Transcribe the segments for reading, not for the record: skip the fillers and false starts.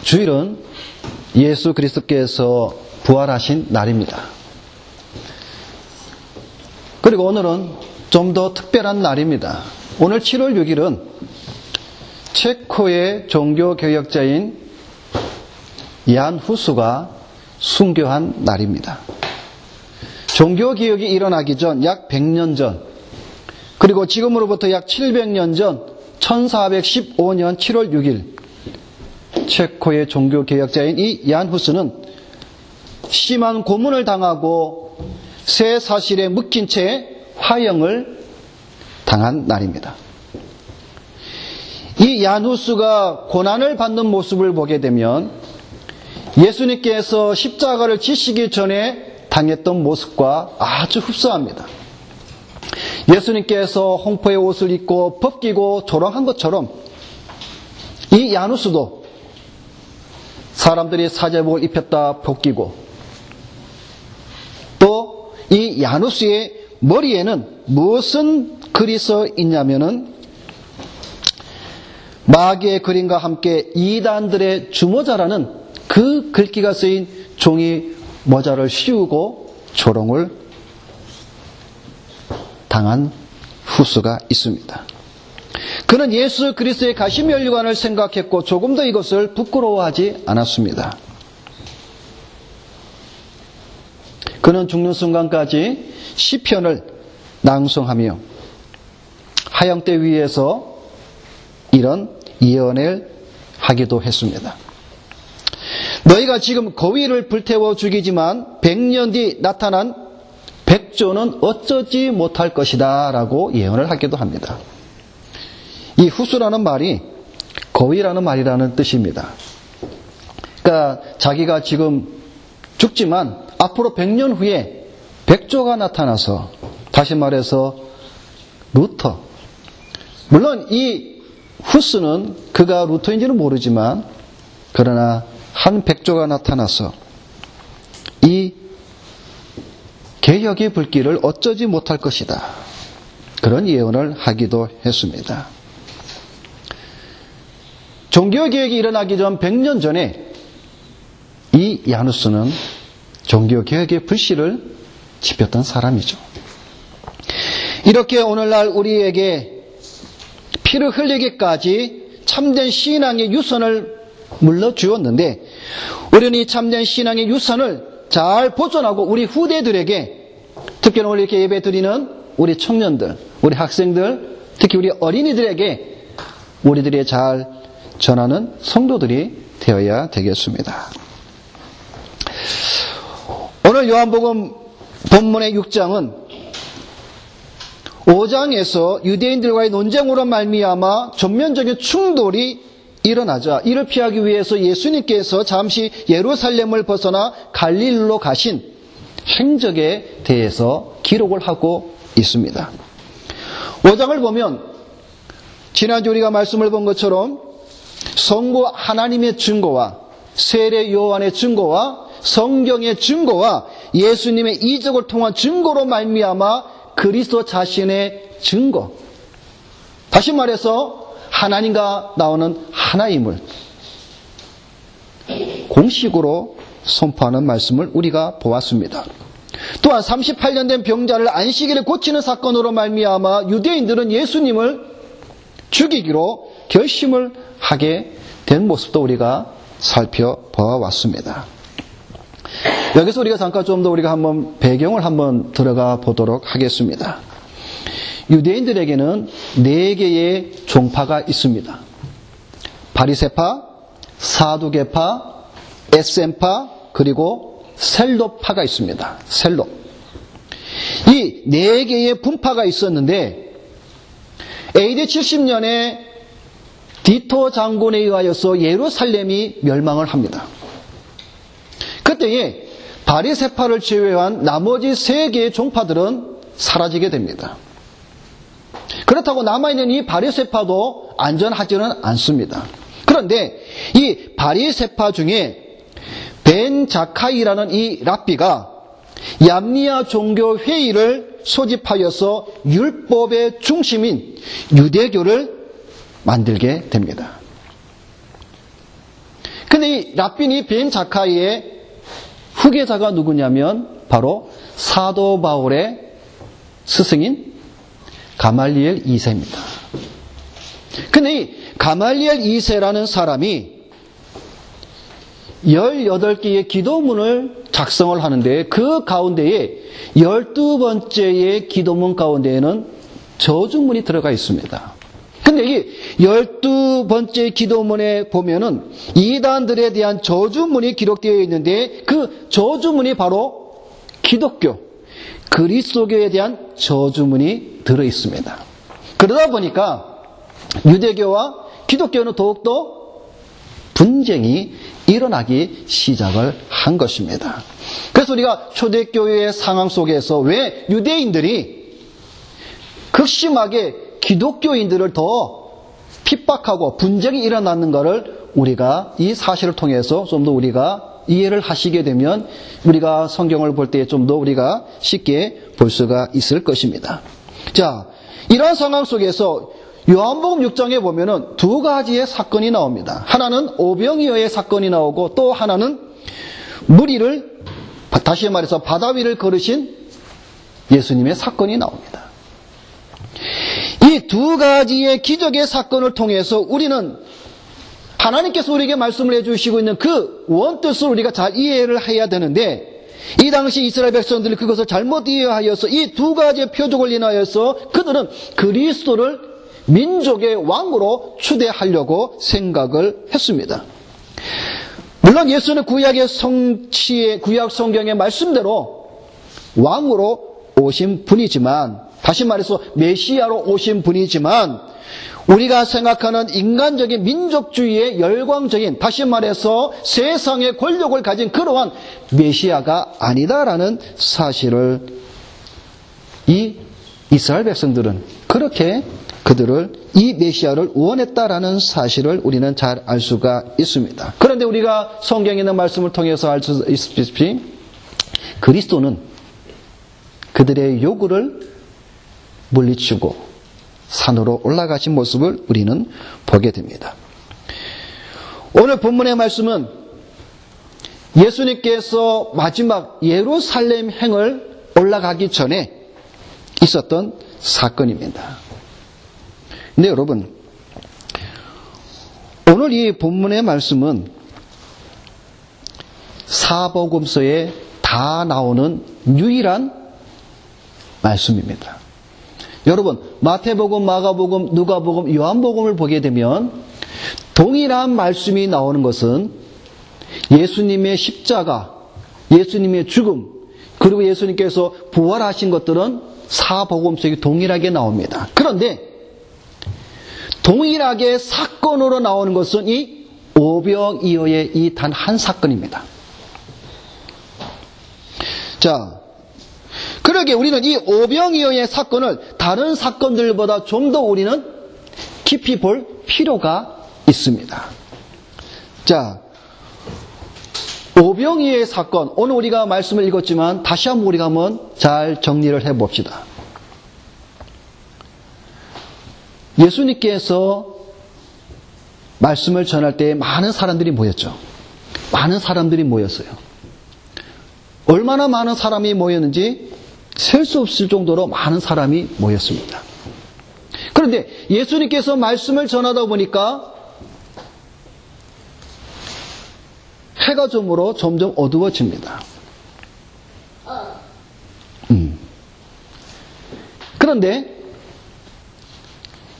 주일은 예수 그리스도께서 부활하신 날입니다. 그리고 오늘은 좀 더 특별한 날입니다. 오늘 7월 6일은 체코의 종교개혁자인 얀 후스가 순교한 날입니다. 종교개혁이 일어나기 전 약 100년 전, 그리고 지금으로부터 약 700년 전 1415년 7월 6일 체코의 종교개혁자인 이 얀 후스는 심한 고문을 당하고 새 사실에 묶인 채 화형을 당한 날입니다. 이 얀 후스가 고난을 받는 모습을 보게 되면 예수님께서 십자가를 지시기 전에 당했던 모습과 아주 흡사합니다. 예수님께서 홍포의 옷을 입고 벗기고 조롱한 것처럼 이 얀 후스도 사람들이 사제복을 입혔다 벗기고, 또 이 얀 후스의 머리에는 무슨 글이 써 있냐면은 마귀의 그림과 함께 이단들의 주모자라는 그 글귀가 쓰인 종이 모자를 씌우고 조롱을 당한 후스가 있습니다. 그는 예수 그리스도의 가시면류관을 생각했고 조금도 이것을 부끄러워하지 않았습니다. 그는 죽는 순간까지 시편을 낭송하며 하형대 위에서 이런 예언을 하기도 했습니다. 너희가 지금 거위를 불태워 죽이지만 100년 뒤 나타난 백조는 어쩌지 못할 것이다 라고 예언을 하기도 합니다. 이 후수라는 말이 거위라는 말이라는 뜻입니다. 그러니까 자기가 지금 죽지만 앞으로 100년 후에 백조가 나타나서, 다시 말해서 루터, 물론 이 후스는 그가 루터인지는 모르지만 그러나 한 백조가 나타나서 이 개혁의 불길을 어쩌지 못할 것이다, 그런 예언을 하기도 했습니다. 종교개혁이 일어나기 전 100년 전에 이 얀 후스는 종교개혁의 불씨를 지폈던 사람이죠. 이렇게 오늘날 우리에게 피를 흘리기까지 참된 신앙의 유산을 물려주었는데, 우리는 이 참된 신앙의 유산을 잘 보존하고 우리 후대들에게, 특히나 우리 이렇게 예배 드리는 우리 청년들, 우리 학생들, 특히 우리 어린이들에게 우리들이 잘 전하는 성도들이 되어야 되겠습니다. 오늘 요한복음 본문의 6장은 5장에서 유대인들과의 논쟁으로 말미암아 전면적인 충돌이 일어나자 이를 피하기 위해서 예수님께서 잠시 예루살렘을 벗어나 갈릴리로 가신 행적에 대해서 기록을 하고 있습니다. 5장을 보면 지난주 우리가 말씀을 본 것처럼 성부 하나님의 증거와 세례 요한의 증거와 성경의 증거와 예수님의 이적을 통한 증거로 말미암아 그리스도 자신의 증거, 다시 말해서 하나님과 나오는 하나임을 공식으로 선포하는 말씀을 우리가 보았습니다. 또한 38년 된 병자를 안식일에 고치는 사건으로 말미암아 유대인들은 예수님을 죽이기로 결심을 하게 된 모습도 우리가 살펴보았습니다. 여기서 우리가 잠깐 좀 더 우리가 한번 배경을 한번 들어가 보도록 하겠습니다. 유대인들에게는 4개의 종파가 있습니다. 바리새파, 사두개파, 에셈파, 그리고 셀도파가 있습니다. 셀도. 이 4개의 분파가 있었는데 AD 70년에 디토 장군에 의하여서 예루살렘이 멸망을 합니다. 그때에 바리새파를 제외한 나머지 3개의 종파들은 사라지게 됩니다. 그렇다고 남아있는 이 바리새파도 안전하지는 않습니다. 그런데 이 바리새파 중에 벤 자카이라는 이 랍비가 얌리아 종교회의를 소집하여서 율법의 중심인 유대교를 만들게 됩니다. 근데 이 랍비니 벤 자카이의 후계자가 누구냐면 바로 사도 바울의 스승인 가말리엘 2세입니다. 근데 이 가말리엘 2세라는 사람이 18개의 기도문을 작성을 하는데 그 가운데에 12번째의 기도문 가운데에는 저주문이 들어가 있습니다. 근데 이 12번째 기도문에 보면은 이단들에 대한 저주문이 기록되어 있는데 그 저주문이 바로 기독교, 그리스도교에 대한 저주문이 들어 있습니다. 그러다 보니까 유대교와 기독교는 더욱더 분쟁이 일어나기 시작을 한 것입니다. 그래서 우리가 초대교회의 상황 속에서 왜 유대인들이 극심하게 기독교인들을 더 핍박하고 분쟁이 일어났는가를 우리가 이 사실을 통해서 좀 더 우리가 이해를 하시게 되면 우리가 성경을 볼 때 좀 더 우리가 쉽게 볼 수가 있을 것입니다. 자, 이러한 상황 속에서 요한복음 6장에 보면은 두 가지의 사건이 나옵니다. 하나는 오병이어의 사건이 나오고 또 하나는 무리를 다시 말해서 바다 위를 걸으신 예수님의 사건이 나옵니다. 이 두 가지의 기적의 사건을 통해서 우리는 하나님께서 우리에게 말씀을 해주시고 있는 그 원뜻을 우리가 잘 이해를 해야 되는데 이 당시 이스라엘 백성들이 그것을 잘못 이해하여서 이 두 가지의 표적을 인하여서 그들은 그리스도를 민족의 왕으로 추대하려고 생각을 했습니다. 물론 예수는 구약 성경의 말씀대로 왕으로 오신 분이지만, 다시 말해서 메시아로 오신 분이지만, 우리가 생각하는 인간적인 민족주의의 열광적인, 다시 말해서 세상의 권력을 가진 그러한 메시아가 아니다라는 사실을 이 이스라엘 백성들은 그렇게 그들을 이 메시아를 원했다라는 사실을 우리는 잘 알 수가 있습니다. 그런데 우리가 성경에 있는 말씀을 통해서 알 수 있듯이 그리스도는 그들의 요구를 물리치고 산으로 올라가신 모습을 우리는 보게 됩니다. 오늘 본문의 말씀은 예수님께서 마지막 예루살렘 행을 올라가기 전에 있었던 사건입니다. 근데 여러분, 오늘 이 본문의 말씀은 사복음서에 다 나오는 유일한 말씀입니다. 여러분, 마태복음, 마가복음, 누가복음, 요한복음을 보게 되면 동일한 말씀이 나오는 것은 예수님의 십자가, 예수님의 죽음, 그리고 예수님께서 부활하신 것들은 사복음서에 동일하게 나옵니다. 그런데 동일하게 사건으로 나오는 것은 이 오병이어의 이 단 한 사건입니다. 자, 그러게 우리는 이 오병이어의 사건을 다른 사건들보다 좀 더 우리는 깊이 볼 필요가 있습니다. 자, 오병이어의 사건, 오늘 우리가 말씀을 읽었지만 다시 한번 우리가 한번 잘 정리를 해봅시다. 예수님께서 말씀을 전할 때 많은 사람들이 모였죠. 많은 사람들이 모였어요. 얼마나 많은 사람이 모였는지 셀 수 없을 정도로 많은 사람이 모였습니다. 그런데 예수님께서 말씀을 전하다 보니까 해가 점으로 점점 어두워집니다. 그런데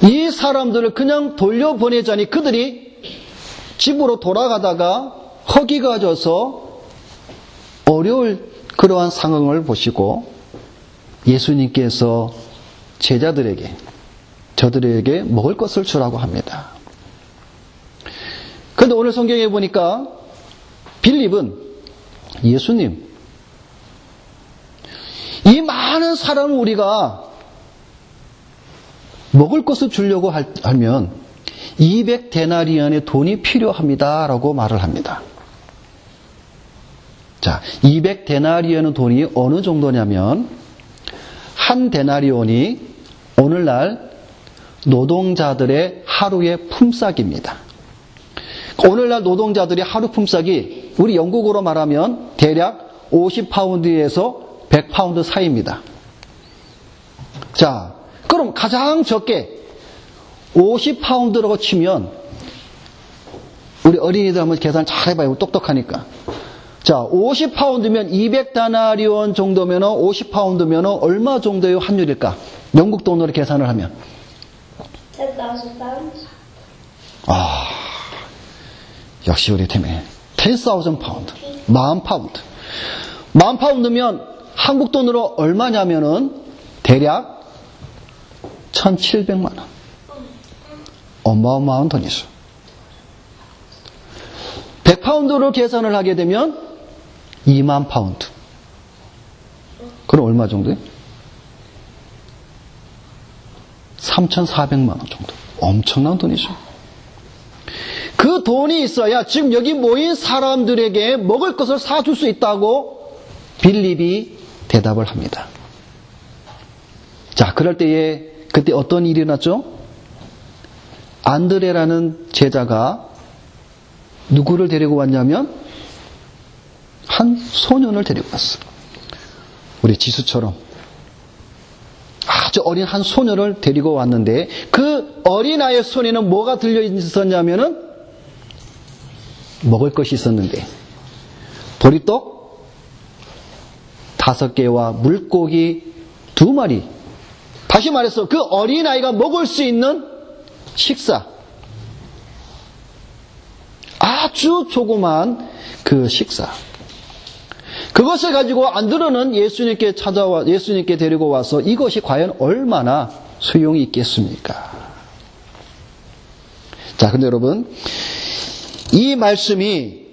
이 사람들을 그냥 돌려보내자니 그들이 집으로 돌아가다가 허기가 져서 어려울 그러한 상황을 보시고 예수님께서 제자들에게, 저들에게 먹을 것을 주라고 합니다. 그런데 오늘 성경에 보니까 빌립은 예수님, 이 많은 사람을 우리가 먹을 것을 주려고 하면 200데나리온의 돈이 필요합니다라고 말을 합니다. 자, 200데나리온의 돈이 어느 정도냐면 한 데나리온이 오늘날 노동자들의 하루의 품삯입니다. 오늘날 노동자들이 하루 품삯이 우리 영국으로 말하면 대략 50파운드에서 100파운드 사이입니다. 자, 그럼 가장 적게 50파운드라고 치면 우리 어린이들 한번 계산 잘 해봐요. 똑똑하니까. 자, 50파운드면 200다나리온 정도면 50파운드면 얼마 정도의 환율일까? 영국 돈으로 계산을 하면 10,000 pounds. 아, 역시 우리 팀에 10,000 파운드, 10,000파운드. 10,000파운드면 한국 돈으로 얼마냐면은 대략 1,700만 원. 어마어마한 돈이죠. 100파운드로 계산을 하게 되면 2만 파운드. 그럼 얼마 정도예요? 3,400만 원 정도. 엄청난 돈이죠. 그 돈이 있어야 지금 여기 모인 사람들에게 먹을 것을 사줄 수 있다고 빌립이 대답을 합니다. 자, 그럴 때에 그때 어떤 일이 일어났죠? 안드레라는 제자가 누구를 데리고 왔냐면 한 소년을 데리고 왔어요. 우리 지수처럼 아주 어린 한 소년을 데리고 왔는데 그 어린아이의 손에는 뭐가 들려 있었냐면은 먹을 것이 있었는데 보리떡 5개와 물고기 2마리. 다시 말해서 그 어린아이가 먹을 수 있는 식사, 아주 조그만 그 식사, 그것을 가지고 안드레는 예수님께 데리고 와서 이것이 과연 얼마나 소용이 있겠습니까? 자, 근데 여러분, 이 말씀이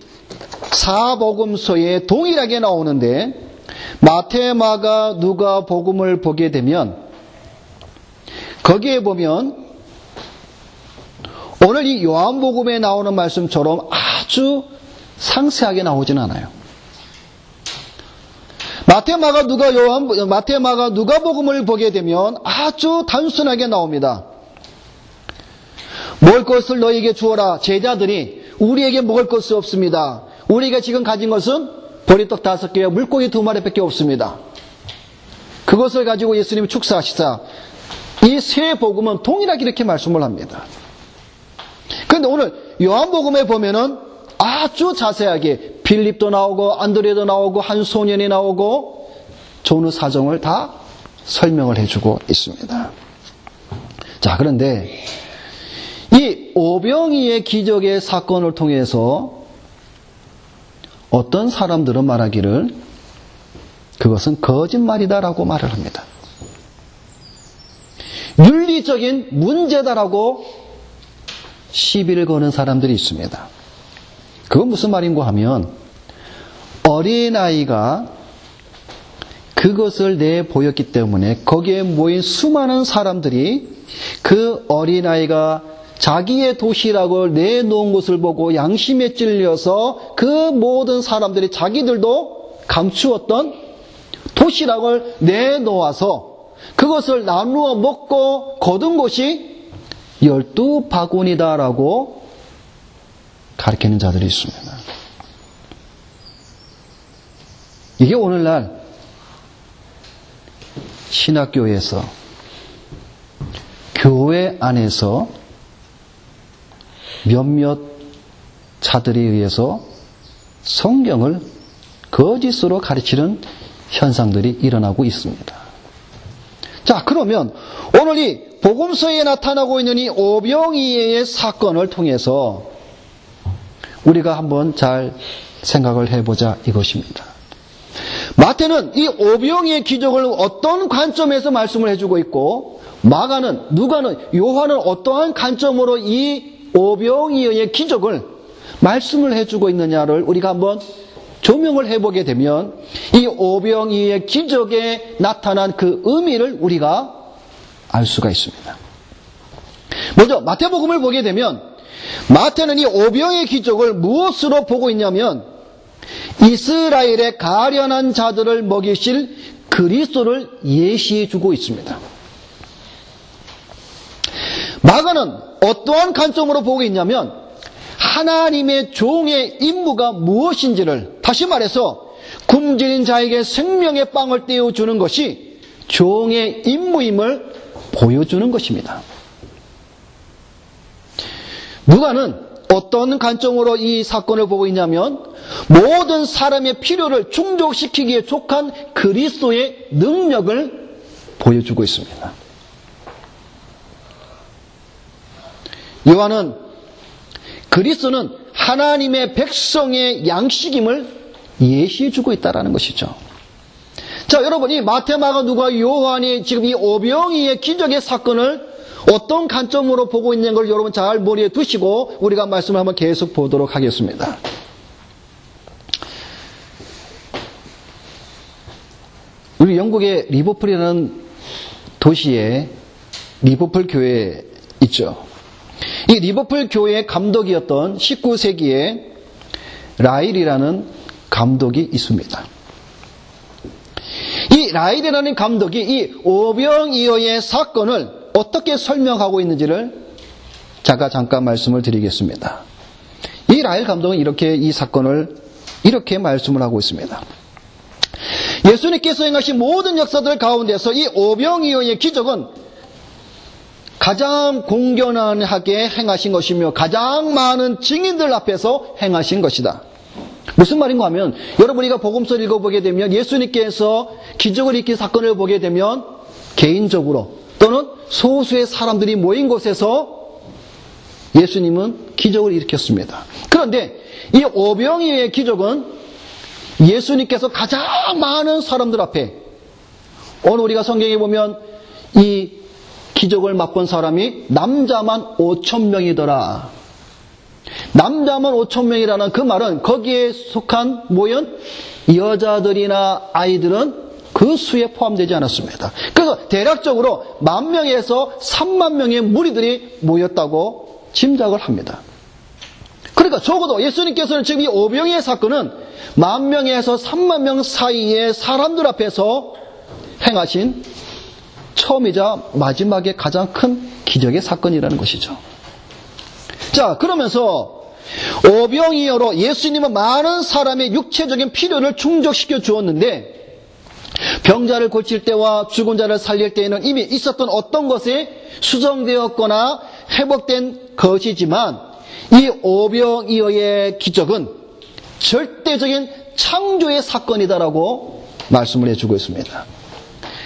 사복음서에 동일하게 나오는데 마태, 마가, 누가 복음을 보게 되면 거기에 보면 오늘 이 요한복음에 나오는 말씀처럼 아주 상세하게 나오진 않아요. 마태, 마가, 누가 복음을 보게 되면 아주 단순하게 나옵니다. 먹을 것을 너희에게 주어라. 제자들이 우리에게 먹을 것이 없습니다. 우리가 지금 가진 것은 보리떡 5개와 물고기 2마리밖에 없습니다. 그것을 가지고 예수님이 축사하시사 이 세 복음은 동일하게 이렇게 말씀을 합니다. 그런데 오늘 요한복음에 보면은 아주 자세하게 빌립도 나오고 안드레도 나오고 한 소년이 나오고 전후 사정을 다 설명을 해주고 있습니다. 자, 그런데 이 오병이의 기적의 사건을 통해서 어떤 사람들은 말하기를 그것은 거짓말이다라고 말을 합니다. 윤리적인 문제다라고 시비를 거는 사람들이 있습니다. 그건 무슨 말인가 하면 어린아이가 그것을 내보였기 때문에 거기에 모인 수많은 사람들이 그 어린아이가 자기의 도시락을 내놓은 것을 보고 양심에 찔려서 그 모든 사람들이 자기들도 감추었던 도시락을 내놓아서 그것을 나누어 먹고 거둔 것이 12바구니다라고 가르치는 자들이 있습니다. 이게 오늘날 신학교에서 교회 안에서 몇몇 자들에 의해서 성경을 거짓으로 가르치는 현상들이 일어나고 있습니다. 자, 그러면 오늘 이 복음서에 나타나고 있는 이 오병이의 사건을 통해서 우리가 한번 잘 생각을 해보자 이것입니다. 마태는 이 오병이의 기적을 어떤 관점에서 말씀을 해주고 있고 마가는, 누가는, 요한은 어떠한 관점으로 이 오병이의 기적을 말씀을 해주고 있느냐를 우리가 한번 조명을 해보게 되면 이 오병이의 기적에 나타난 그 의미를 우리가 알 수가 있습니다. 먼저 마태복음을 보게 되면 마태는 이 오병이의 기적을 무엇으로 보고 있냐면 이스라엘의 가련한 자들을 먹이실 그리스도를 예시해 주고 있습니다. 마가는 어떠한 관점으로 보고 있냐면 하나님의 종의 임무가 무엇인지를, 다시 말해서 굶주린 자에게 생명의 빵을 떼어주는 것이 종의 임무임을 보여주는 것입니다. 누가는 어떤 관점으로 이 사건을 보고 있냐면 모든 사람의 필요를 충족시키기에 족한 그리스도의 능력을 보여주고 있습니다. 요한은 그리스도는 하나님의 백성의 양식임을 예시해주고 있다는 것이죠. 자, 여러분, 이 마태, 마가, 누가, 요한이 지금 이 오병이의 기적의 사건을 어떤 관점으로 보고 있는 걸 여러분 잘 머리에 두시고 우리가 말씀을 한번 계속 보도록 하겠습니다. 우리 영국의 리버풀이라는 도시에 리버풀 교회 있죠. 이 리버풀 교회의 감독이었던 19세기에 라일이라는 감독이 있습니다. 이 라일이라는 감독이 이 오병이어의 사건을 어떻게 설명하고 있는지를 제가 잠깐 말씀을 드리겠습니다. 이 라일 감독은 이렇게 이 사건을 이렇게 말씀을 하고 있습니다. 예수님께서 행하신 모든 역사들 가운데서 이 오병이어의 기적은 가장 공견하게 행하신 것이며 가장 많은 증인들 앞에서 행하신 것이다. 무슨 말인가 하면 여러분 우리가 복음서를 읽어보게 되면 예수님께서 기적을 일으킨 사건을 보게 되면 개인적으로 또는 소수의 사람들이 모인 곳에서 예수님은 기적을 일으켰습니다. 그런데 이 오병이어의 기적은 예수님께서 가장 많은 사람들 앞에, 오늘 우리가 성경에 보면 이 기적을 맛본 사람이 남자만 5,000명이더라. 남자만 5,000명이라는 그 말은 거기에 속한 모인 여자들이나 아이들은 그 수에 포함되지 않았습니다. 그래서 대략적으로 10,000명에서 30,000명의 무리들이 모였다고 짐작을 합니다. 그러니까 적어도 예수님께서는 지금 이 오병이의 사건은 10,000명에서 30,000명 사이의 사람들 앞에서 행하신 처음이자 마지막에 가장 큰 기적의 사건이라는 것이죠. 자, 그러면서 오병이어로 예수님은 많은 사람의 육체적인 필요를 충족시켜 주었는데 병자를 고칠 때와 죽은 자를 살릴 때에는 이미 있었던 어떤 것에 수정되었거나 회복된 것이지만 이 오병이어의 기적은 절대적인 창조의 사건이다라고 말씀을 해주고 있습니다.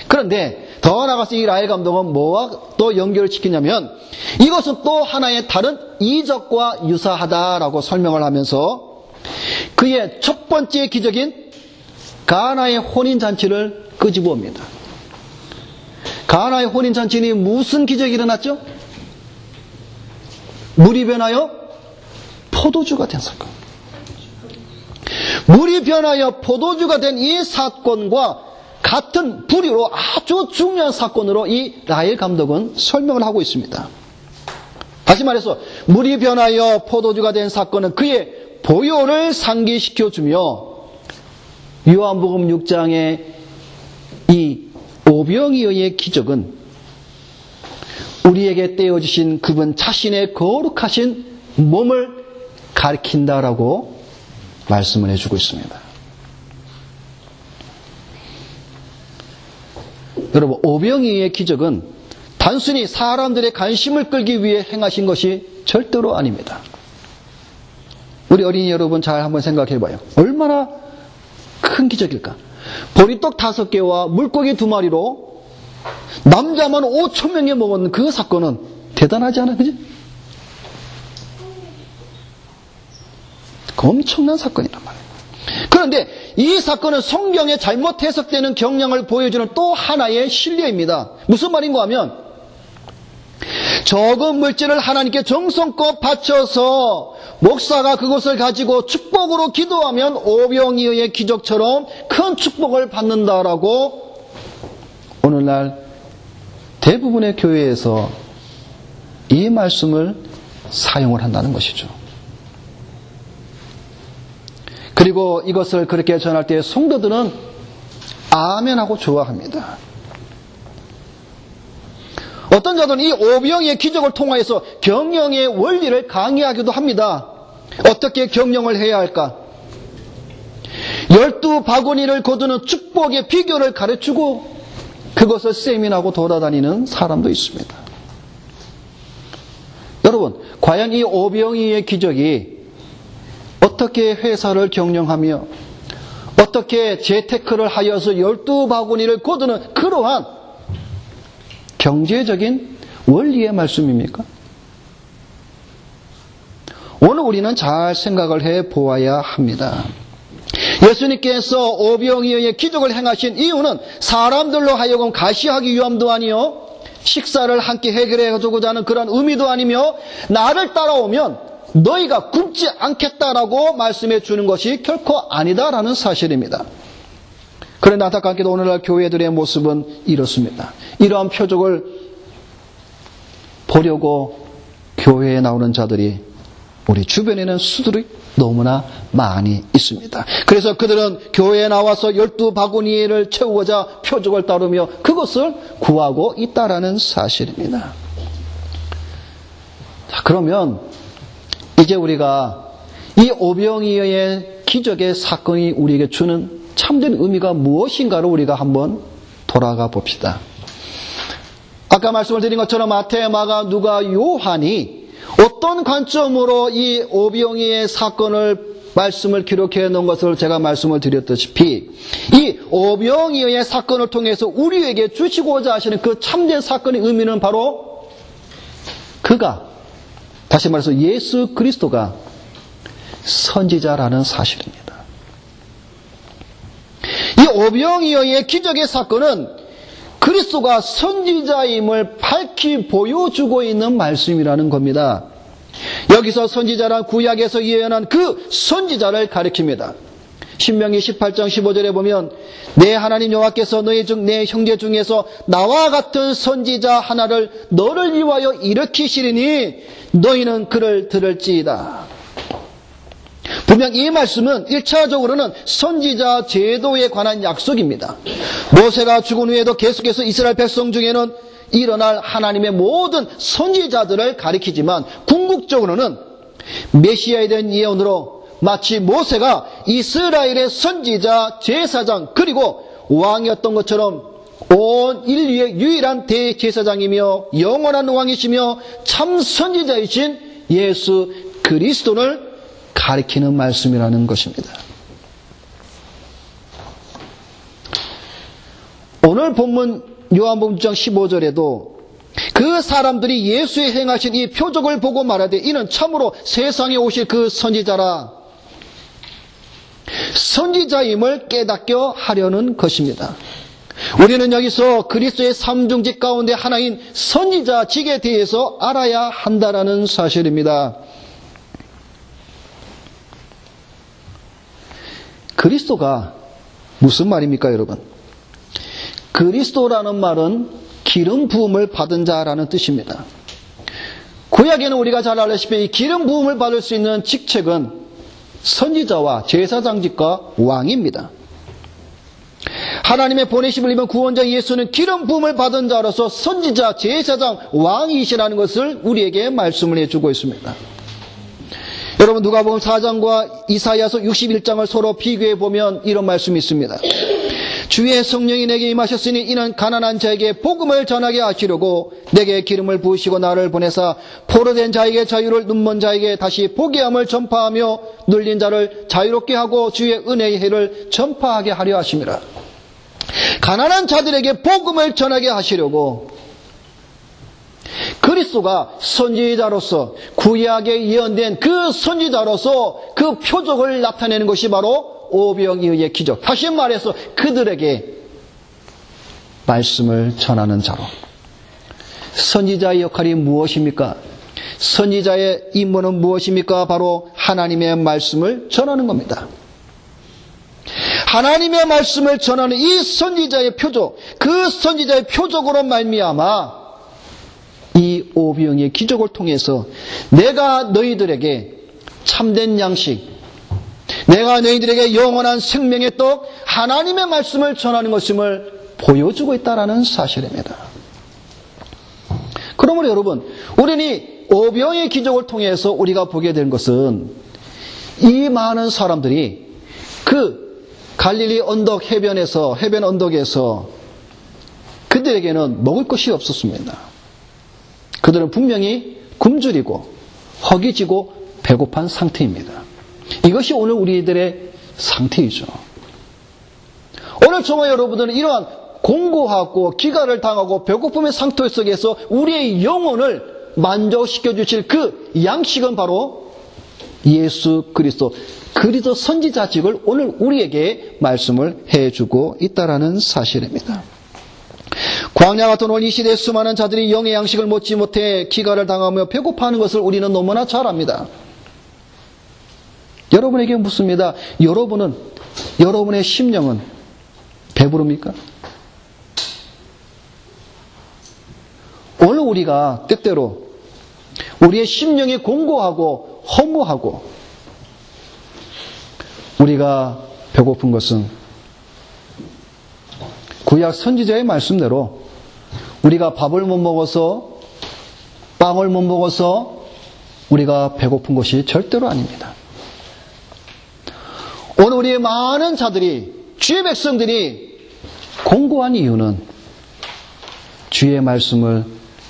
그런데 더 나아가서 이 라일 감독은 뭐와 또 연결을 시키냐면 이것은 또 하나의 다른 이적과 유사하다라고 설명을 하면서 그의 첫 번째 기적인 가나의 혼인잔치를 끄집어옵니다. 가나의 혼인잔치는 무슨 기적이 일어났죠? 물이 변하여 포도주가 된 사건. 물이 변하여 포도주가 된 이 사건과 같은 부류로 아주 중요한 사건으로 이 라일 감독은 설명을 하고 있습니다. 다시 말해서 물이 변하여 포도주가 된 사건은 그의 보혈을 상기시켜주며 요한복음 6장의 이 오병이어의 기적은 우리에게 떼어주신 그분 자신의 거룩하신 몸을 가리킨다라고 말씀을 해주고 있습니다. 여러분, 오병이어의 기적은 단순히 사람들의 관심을 끌기 위해 행하신 것이 절대로 아닙니다. 우리 어린이 여러분 잘 한번 생각해 봐요. 얼마나 큰 기적일까? 보리떡 5개와 물고기 2마리로 남자만 5,000명이 먹었는 그 사건은 대단하지 않아? 그지? 엄청난 사건이란 말이에요. 그런데 이 사건은 성경에 잘못 해석되는 경향을 보여주는 또 하나의 신뢰입니다. 무슨 말인가 하면 적은 물질을 하나님께 정성껏 바쳐서 목사가 그것을 가지고 축복으로 기도하면 오병이어의 기적처럼 큰 축복을 받는다라고 오늘날 대부분의 교회에서 이 말씀을 사용을 한다는 것이죠. 그리고 이것을 그렇게 전할 때 성도들은 아멘하고 좋아합니다. 어떤 자들은 이 오병이의 기적을 통하여서 경영의 원리를 강의하기도 합니다. 어떻게 경영을 해야 할까? 12바구니를 거두는 축복의 비결을 가르치고 그것을 세미나하고 돌아다니는 사람도 있습니다. 여러분, 과연 이 오병이의 기적이 어떻게 회사를 경영하며 어떻게 재테크를 하여서 12바구니를 거두는 그러한 경제적인 원리의 말씀입니까? 오늘 우리는 잘 생각을 해 보아야 합니다. 예수님께서 오병이어의 기적을 행하신 이유는 사람들로 하여금 가시하기 위함도 아니요 식사를 함께 해결해 주고자 하는 그런 의미도 아니며 나를 따라오면 너희가 굶지 않겠다라고 말씀해 주는 것이 결코 아니다라는 사실입니다. 그런데 안타깝게도 오늘날 교회들의 모습은 이렇습니다. 이러한 표적을 보려고 교회에 나오는 자들이 우리 주변에는 수들이 너무나 많이 있습니다. 그래서 그들은 교회에 나와서 12바구니를 채우고자 표적을 따르며 그것을 구하고 있다라는 사실입니다. 자, 그러면 이제 우리가 이 오병이어의 기적의 사건이 우리에게 주는 참된 의미가 무엇인가를 우리가 한번 돌아가 봅시다. 아까 말씀을 드린 것처럼 마태, 마가, 누가, 요한이 어떤 관점으로 이 오병이어의 사건을 말씀을 기록해 놓은 것을 제가 말씀을 드렸다시피 이 오병이어의 사건을 통해서 우리에게 주시고자 하시는 그 참된 사건의 의미는 바로 그가, 다시 말해서 예수 그리스도가 선지자라는 사실입니다. 이 오병이어의 기적의 사건은 그리스도가 선지자임을 밝히 보여주고 있는 말씀이라는 겁니다. 여기서 선지자란 구약에서 예언한 그 선지자를 가리킵니다. 신명기 18장 15절에 보면 내 하나님 여호와께서 너희 중 내 형제 중에서 나와 같은 선지자 하나를 너를 위하여 일으키시리니 너희는 그를 들을지이다. 분명 이 말씀은 1차적으로는 선지자 제도에 관한 약속입니다. 모세가 죽은 후에도 계속해서 이스라엘 백성 중에는 일어날 하나님의 모든 선지자들을 가리키지만 궁극적으로는 메시아에 대한 예언으로 마치 모세가 이스라엘의 선지자, 제사장 그리고 왕이었던 것처럼 온 인류의 유일한 대제사장이며 영원한 왕이시며 참 선지자이신 예수 그리스도를 가리키는 말씀이라는 것입니다. 오늘 본문 요한복음 6장 15절에도 그 사람들이 예수의 행하신 이 표적을 보고 말하되 이는 참으로 세상에 오실 그 선지자라. 선지자임을 깨닫게 하려는 것입니다. 우리는 여기서 그리스도의 삼중직 가운데 하나인 선지자직에 대해서 알아야 한다는 사실입니다. 그리스도가 무슨 말입니까, 여러분? 그리스도라는 말은 기름 부음을 받은 자라는 뜻입니다. 구약에는 우리가 잘 알다시피 이 기름 부음을 받을 수 있는 직책은 선지자와 제사장직과 왕입니다. 하나님의 보내심을 입은 구원자 예수는 기름 부음을 받은 자로서 선지자, 제사장, 왕이시라는 것을 우리에게 말씀을 해주고 있습니다. 여러분 누가복음 4장과 이사야서 61장을 서로 비교해 보면 이런 말씀이 있습니다. 주의 성령이 내게 임하셨으니 이는 가난한 자에게 복음을 전하게 하시려고 내게 기름을 부으시고 나를 보내사 포로된 자에게 자유를, 눈먼 자에게 다시 보게 함을 전파하며 눌린 자를 자유롭게 하고 주의 은혜의 해를 전파하게 하려 하심이라. 가난한 자들에게 복음을 전하게 하시려고 그리스도가 선지자로서 구약에 예언된 그 선지자로서 그 표적을 나타내는 것이 바로 오병이어의 기적. 다시 말해서 그들에게 말씀을 전하는 자로. 선지자의 역할이 무엇입니까? 선지자의 임무는 무엇입니까? 바로 하나님의 말씀을 전하는 겁니다. 하나님의 말씀을 전하는 이 선지자의 표적, 그 선지자의 표적으로 말미암아 이 오병이어의 기적을 통해서 내가 너희들에게 참된 양식, 내가 너희들에게 영원한 생명의 떡, 하나님의 말씀을 전하는 것임을 보여주고 있다는 사실입니다. 그러므로 여러분, 우리는 이 오병이어의 기적을 통해서 우리가 보게 된 것은 이 많은 사람들이 그 갈릴리 언덕 해변 언덕에서 그들에게는 먹을 것이 없었습니다. 그들은 분명히 굶주리고 허기지고 배고픈 상태입니다. 이것이 오늘 우리들의 상태이죠. 오늘 저와 여러분들은 이러한 공고하고 기가를 당하고 배고픔의 상태 속에서 우리의 영혼을 만족시켜 주실 그 양식은 바로 예수 그리스도 선지자직을 오늘 우리에게 말씀을 해주고 있다라는 사실입니다. 광야 같은 오늘 이 시대에 수많은 자들이 영의 양식을 먹지 못해 기가를 당하며 배고파하는 것을 우리는 너무나 잘 압니다. 여러분에게 묻습니다. 여러분의 심령은 배부릅니까? 오늘 우리가 때때로 우리의 심령이 공고하고 허무하고 우리가 배고픈 것은 구약 선지자의 말씀대로 우리가 밥을 못 먹어서 빵을 못 먹어서 우리가 배고픈 것이 절대로 아닙니다. 오늘 우리의 많은 자들이 주의 백성들이 공고한 이유는 주의 말씀을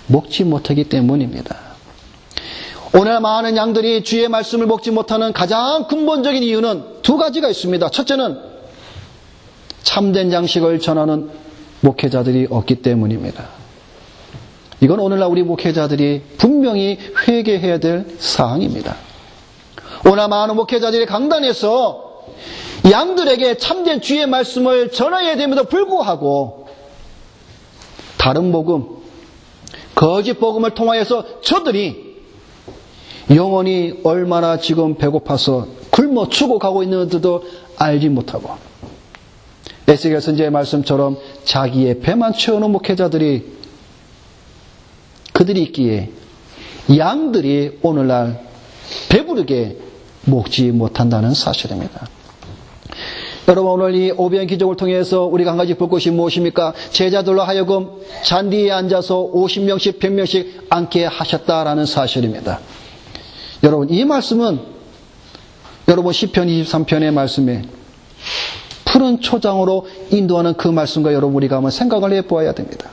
먹지 못하기 때문입니다. 오늘 많은 양들이 주의 말씀을 먹지 못하는 가장 근본적인 이유는 두 가지가 있습니다. 첫째는 참된 양식을 전하는 목회자들이 없기 때문입니다. 이건 오늘날 우리 목회자들이 분명히 회개해야 될 사항입니다. 오늘 많은 목회자들이 강단에서 양들에게 참된 주의 말씀을 전해야 됨에도 불구하고 다른 복음, 거짓 복음을 통하여서 저들이 영혼이 얼마나 지금 배고파서 굶어 죽어가고 있는지도 알지 못하고 에스겔 선지자의 말씀처럼 자기의 배만 채우는 목회자들이 그들이 있기에 양들이 오늘날 배부르게 먹지 못한다는 사실입니다. 여러분, 오늘 이 오병 기적을 통해서 우리가 한 가지 볼 것이 무엇입니까? 제자들로 하여금 잔디에 앉아서 50명씩 100명씩 앉게 하셨다라는 사실입니다. 여러분, 이 말씀은 여러분 시편 23편의 말씀에 푸른 초장으로 인도하는 그 말씀과 여러분 우리가 한번 생각을 해보아야 됩니다.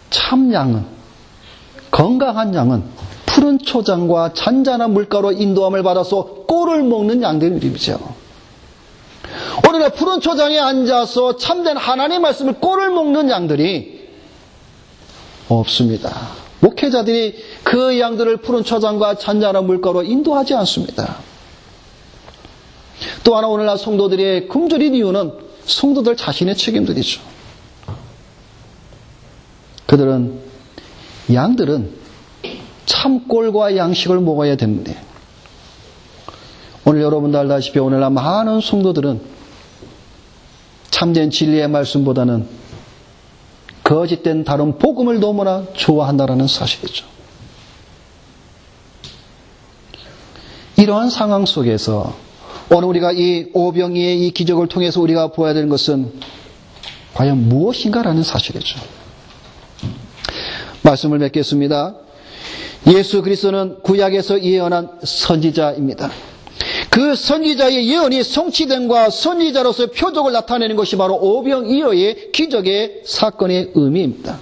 참 양은, 건강한 양은 푸른 초장과 잔잔한 물가로 인도함을 받아서 꼴을 먹는 양들의 이름이죠. 오늘날 푸른 초장에 앉아서 참된 하나님의 말씀을 꼴을 먹는 양들이 없습니다. 목회자들이 그 양들을 푸른 초장과 잔잔한 물가로 인도하지 않습니다. 또 하나 오늘날 성도들이 굶주린 이유는 성도들 자신의 책임들이죠. 양들은 참꼴과 양식을 먹어야 되는데 오늘 여러분도 알다시피 오늘날 많은 성도들은 참된 진리의 말씀보다는 거짓된 다른 복음을 너무나 좋아한다는 사실이죠. 이러한 상황 속에서 오늘 우리가 이 오병이의 이 기적을 통해서 우리가 보아야 되는 것은 과연 무엇인가라는 사실이죠. 말씀을 맺겠습니다. 예수 그리스도는 구약에서 예언한 선지자입니다. 그 선지자의 예언이 성취됨과 선지자로서의 표적을 나타내는 것이 바로 오병이어의 기적의 사건의 의미입니다.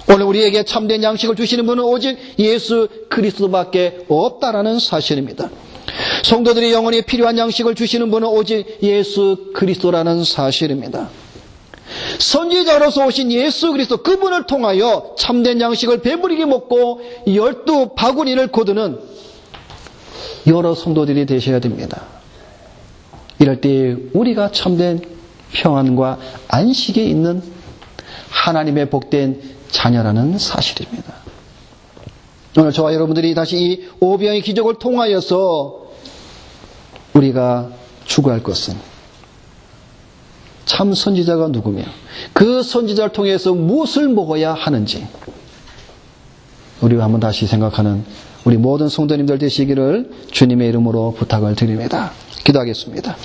오늘 우리에게 참된 양식을 주시는 분은 오직 예수 그리스도밖에 없다라는 사실입니다. 성도들이 영원히 필요한 양식을 주시는 분은 오직 예수 그리스도라는 사실입니다. 선지자로서 오신 예수 그리스도 그분을 통하여 참된 양식을 배부르게 먹고 12바구니를 거두는 여러 성도들이 되셔야 됩니다. 이럴 때 우리가 참된 평안과 안식에 있는 하나님의 복된 자녀라는 사실입니다. 오늘 저와 여러분들이 다시 이 오병의 기적을 통하여서 우리가 추구할 것은 참 선지자가 누구며 그 선지자를 통해서 무엇을 먹어야 하는지 우리가 한번 다시 생각하는 우리 모든 성도님들 되시기를 주님의 이름으로 부탁을 드립니다. 기도하겠습니다.